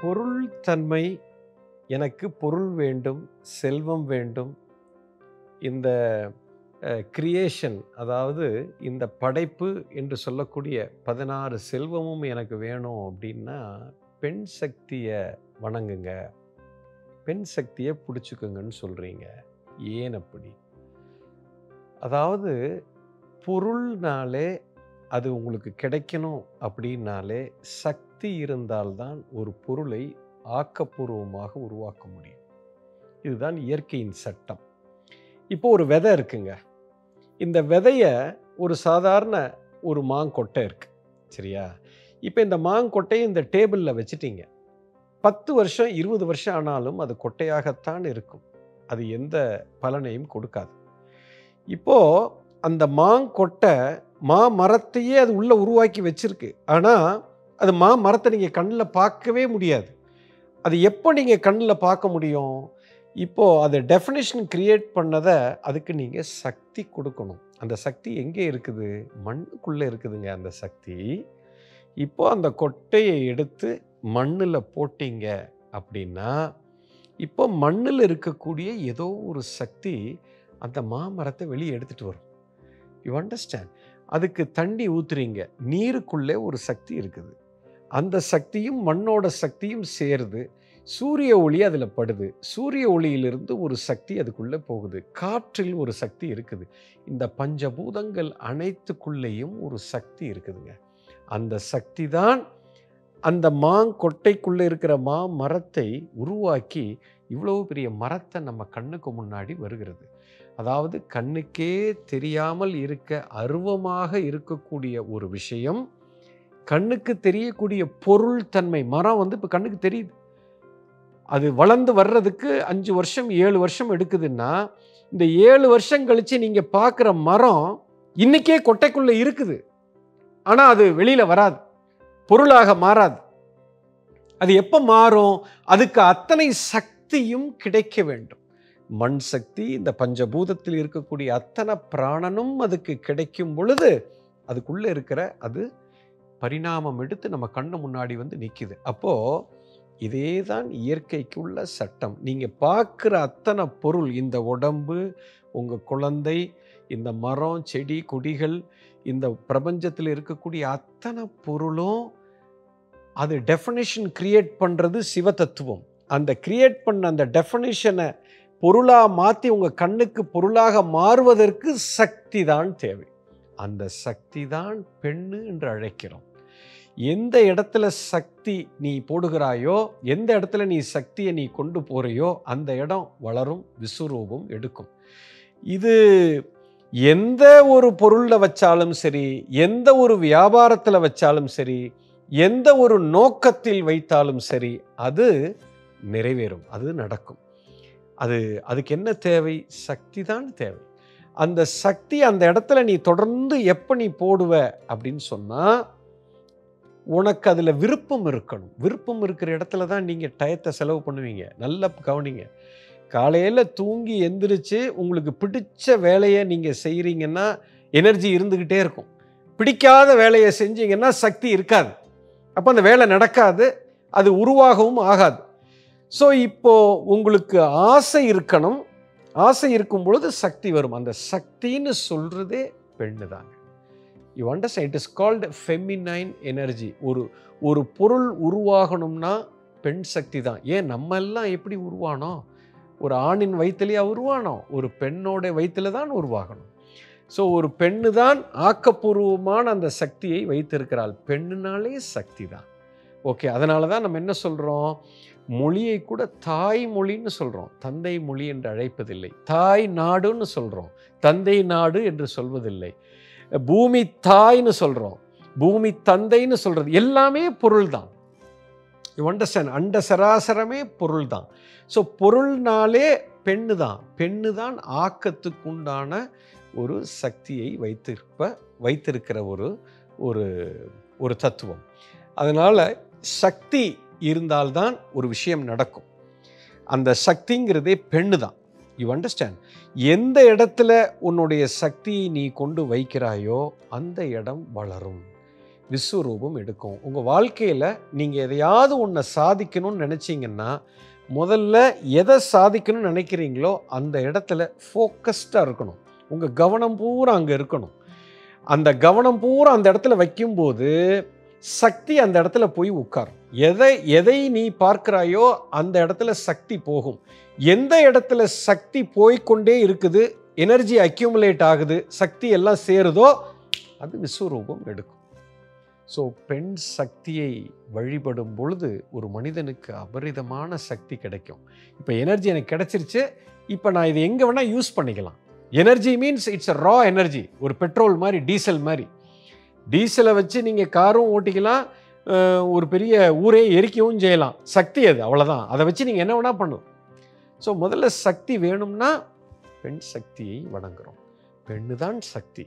பொருள் தன்மை, எனக்கு பொருள் வேண்டும், செல்வம் வேண்டும். இந்த கிரியேஷன், அதாவது இந்த படைப்பு என்று சொல்லக்கூடிய 16 செல்வமும் எனக்கு வேணும் அப்படின்னா, பெண் சக்தியை வணங்குங்க, பெண் சக்தியை பிடிச்சிக்குங்கன்னு சொல்கிறீங்க. ஏன் அப்படி? அதாவது பொருள்னாலே அது உங்களுக்கு கிடைக்கணும் அப்படின்னாலே சக்தி இருந்தால்தான் ஒரு பொருளை ஆக்கப்பூர்வமாக உருவாக்க முடியும். இதுதான் இயற்கையின் சட்டம். இப்போ ஒரு விதை இருக்குங்க. இந்த விதைய ஒரு சாதாரண ஒரு மாங்கொட்டை இருக்கு, சரியா? இப்போ இந்த மாங்கொட்டையை இந்த டேபிளில் வச்சுட்டீங்க. 10 வருஷம் 20 வருஷம் ஆனாலும் அது கொட்டையாகத்தான் இருக்கும். அது எந்த பலனையும் கொடுக்காது. இப்போ அந்த மாங்கொட்டை மாமரத்தையே அது உள்ள உருவாக்கி வச்சிருக்கு. ஆனால் அது மாமரத்தை நீங்கள் கண்ணில் பார்க்கவே முடியாது. அது எப்போ நீங்கள் கண்ணில் பார்க்க முடியும்? இப்போது அது டெஃபினிஷன் கிரியேட் பண்ணதை அதுக்கு நீங்கள் சக்தி கொடுக்கணும். அந்த சக்தி எங்கே இருக்குது? மண்ணுக்குள்ளே இருக்குதுங்க அந்த சக்தி. இப்போ அந்த கொட்டையை எடுத்து மண்ணில் போட்டீங்க அப்படின்னா, இப்போ மண்ணில் இருக்கக்கூடிய ஏதோ ஒரு சக்தி அந்த மாமரத்தை வெளியே எடுத்துகிட்டு வரும். You understand? அதுக்கு தண்ணி ஊற்றுறீங்க, நீருக்குள்ளே ஒரு சக்தி இருக்குது. அந்த சக்தியும் மண்ணோட சக்தியும் சேருது. சூரிய ஒளி அதில் படுது. சூரிய ஒளியிலிருந்து ஒரு சக்தி அதுக்குள்ளே போகுது. காற்றில் ஒரு சக்தி இருக்குது. இந்த பஞ்சபூதங்கள் அனைத்துக்குள்ளேயும் ஒரு சக்தி இருக்குதுங்க. அந்த சக்தி தான் அந்த மாங்கொட்டைக்குள்ளே இருக்கிற மாமரத்தை உருவாக்கி இவ்வளவு பெரிய மரத்தை நம்ம கண்ணுக்கு முன்னாடி வருகிறது. அதாவது கண்ணுக்கே தெரியாமல் இருக்க அருவமாக இருக்கக்கூடிய ஒரு விஷயம், கண்ணுக்கு தெரியக்கூடிய பொருள் தன்மை. மரம் இப்போ கண்ணுக்கு தெரியுது. அது வளர்ந்து வர்றதுக்கு 5 வருஷம் 7 வருஷம் எடுக்குதுன்னா, இந்த 7 வருஷம் கழிச்சு நீங்க பார்க்குற மரம் இன்னைக்கே கொட்டைக்குள்ள இருக்குது. ஆனா அது வெளியில வராது, பொருளாக மாறாது. அது எப்போ மாறும்? அதுக்கு அத்தனை சக்தியும் கிடைக்க வேண்டும். மண் சக்தி, இந்த பஞ்சபூதத்தில் இருக்கக்கூடிய அத்தனை பிராணனும் அதுக்கு கிடைக்கும் பொழுது அதுக்குள்ள இருக்கிற அது பரிணாமம் எடுத்து நம்ம கண்ணு முன்னாடி வந்து நிற்குது. அப்போ இதே தான் இயற்கைக்குள்ள சட்டம். நீங்க பார்க்குற அத்தனை பொருள், இந்த உடம்பு, உங்க குழந்தை, இந்த மரம், செடி, கொடிகள், இந்த பிரபஞ்சத்தில் இருக்கக்கூடிய அத்தனை பொருளும் அது டெஃபினிஷன் கிரியேட் பண்ணுறது சிவதத்துவம். அந்த கிரியேட் பண்ண அந்த டெஃபினிஷனை பொருளாக மாற்றி உங்கள் கண்ணுக்கு பொருளாக மாறுவதற்கு சக்தி தான் தேவை. அந்த சக்தி தான் பெண்ணு என்று அழைக்கிறோம். எந்த இடத்துல சக்தி நீ போடுகிறாயோ, எந்த இடத்துல நீ சக்தியை நீ கொண்டு போறியோ, அந்த இடம் வளரும், விஸ்வரூபம் எடுக்கும். இது எந்த ஒரு பொருளில் வச்சாலும் சரி, எந்த ஒரு வியாபாரத்தில் வச்சாலும் சரி, எந்த ஒரு நோக்கத்தில் வைத்தாலும் சரி, அது நிறைவேறும், அது நடக்கும். அதுக்கு என்ன தேவை? சக்தி தான் தேவை. அந்த சக்தி அந்த இடத்துல நீ தொடர்ந்து எப்போ நீ போடுவ அப்படின்னு சொன்னால், உனக்கு அதில் விருப்பம் இருக்கணும். விருப்பம் இருக்கிற இடத்துல தான் நீங்கள் டயத்தை செலவு பண்ணுவீங்க. நல்லா கவனிங்க. காலையில் தூங்கி எந்திரிச்சு உங்களுக்கு பிடிச்ச வேலையை நீங்கள் செய்கிறீங்கன்னா எனர்ஜி இருந்துக்கிட்டே இருக்கும். பிடிக்காத வேலையை செஞ்சீங்கன்னா சக்தி இருக்காது. அப்போ அந்த வேலை நடக்காது, அது உருவாகவும் ஆகாது. ஸோ இப்போது உங்களுக்கு ஆசை இருக்கணும். ஆசை இருக்கும் பொழுது சக்தி வரும். அந்த சக்தின்னு சொல்கிறதே பெண்ணு தாங்க. You understand? It is called feminine energy. ஒரு பொருள் உருவாகணும்னா பெண் சக்தி தான். ஏன் நம்ம எல்லாம் எப்படி உருவானோம்? ஒரு ஆணின் வயிற்றுலையா உருவானோம்? ஒரு பெண்ணோட வயிற்றுல தான் உருவாகணும். ஸோ ஒரு பெண்ணு தான் ஆக்கப்பூர்வமான அந்த சக்தியை வைத்திருக்கிறாள். பெண்ணுனாலே சக்தி தான். ஓகே, அதனால தான் நம்ம என்ன சொல்கிறோம்? மொழியை கூட தாய் மொழின்னு சொல்கிறோம், தந்தை மொழி என்று அழைப்பதில்லை. தாய் நாடுன்னு சொல்கிறோம், தந்தை நாடு என்று சொல்வதில்லை. பூமி தாய்ன்னு சொல்கிறோம், பூமி தந்தைன்னு சொல்கிறது எல்லாமே பொருள் தான். You understand? அண்ட சராசரமே பொருள் தான். ஸோ பொருள்னாலே பெண்ணு தான். பெண்ணு தான் ஆக்கத்துக்குண்டான ஒரு சக்தியை வைத்திருக்கிற ஒரு தத்துவம். அதனால் சக்தி இருந்தால்தான் ஒரு விஷயம் நடக்கும். அந்த சக்திங்கிறதே பெண்ணு தான். You understand? எந்த இடத்துல உன்னுடைய சக்தியை நீ கொண்டு வைக்கிறாயோ அந்த இடம் வளரும். விஸ்வரூபம் எடுக்கும். உங்கள் வாழ்க்கையில் நீங்கள் எதையாவது ஒன்றை சாதிக்கணும்னு நினச்சிங்கன்னா, முதல்ல எதை சாதிக்கணும்னு நினைக்கிறீங்களோ அந்த இடத்துல ஃபோக்கஸ்டாக இருக்கணும். உங்கள் கவனம் பூரா அங்கே இருக்கணும். அந்த கவனம் பூரா அந்த இடத்துல வைக்கும்போது சக்தி அந்த இடத்துல போய் உட்காரும். எதை நீ பார்க்கிறாயோ அந்த இடத்துல சக்தி போகும். எந்த இடத்துல சக்தி போய்கொண்டே இருக்குது, எனர்ஜி அக்யூமுலேட் ஆகுது, சக்தி எல்லாம் சேருதோ அது விஸ்வரூபம் எடுக்கும். ஸோ பெண் சக்தியை வழிபடும் பொழுது ஒரு மனிதனுக்கு அபரிதமான சக்தி கிடைக்கும். இப்போ எனர்ஜி எனக்கு கிடைச்சிருச்சு, இப்போ நான் இதை எங்கே வேணால் யூஸ் பண்ணிக்கலாம். Energy means it's raw energy. ஒரு பெட்ரோல் மாதிரி, டீசல் மாதிரி. டீசலை வச்சு நீங்கள் காரும் ஓட்டிக்கலாம், ஒரு பெரிய ஊரே எரிக்கவும் செய்யலாம். சக்தி அது, அவ்வளோதான். அதை வச்சு நீங்கள் என்ன வேணால் பண்ணணும். ஸோ முதல்ல சக்தி வேணும்னா பெண் சக்தியை வணங்குறோம். பெண்ணு தான் சக்தி.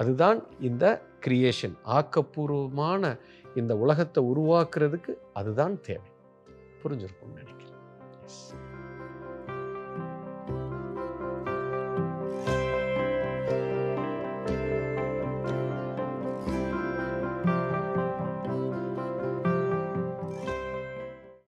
அதுதான் இந்த கிரியேஷன், ஆக்கப்பூர்வமான இந்த உலகத்தை உருவாக்குறதுக்கு அதுதான் தேவை. புரிஞ்சிருக்கும்னு நினைக்கிறேன்.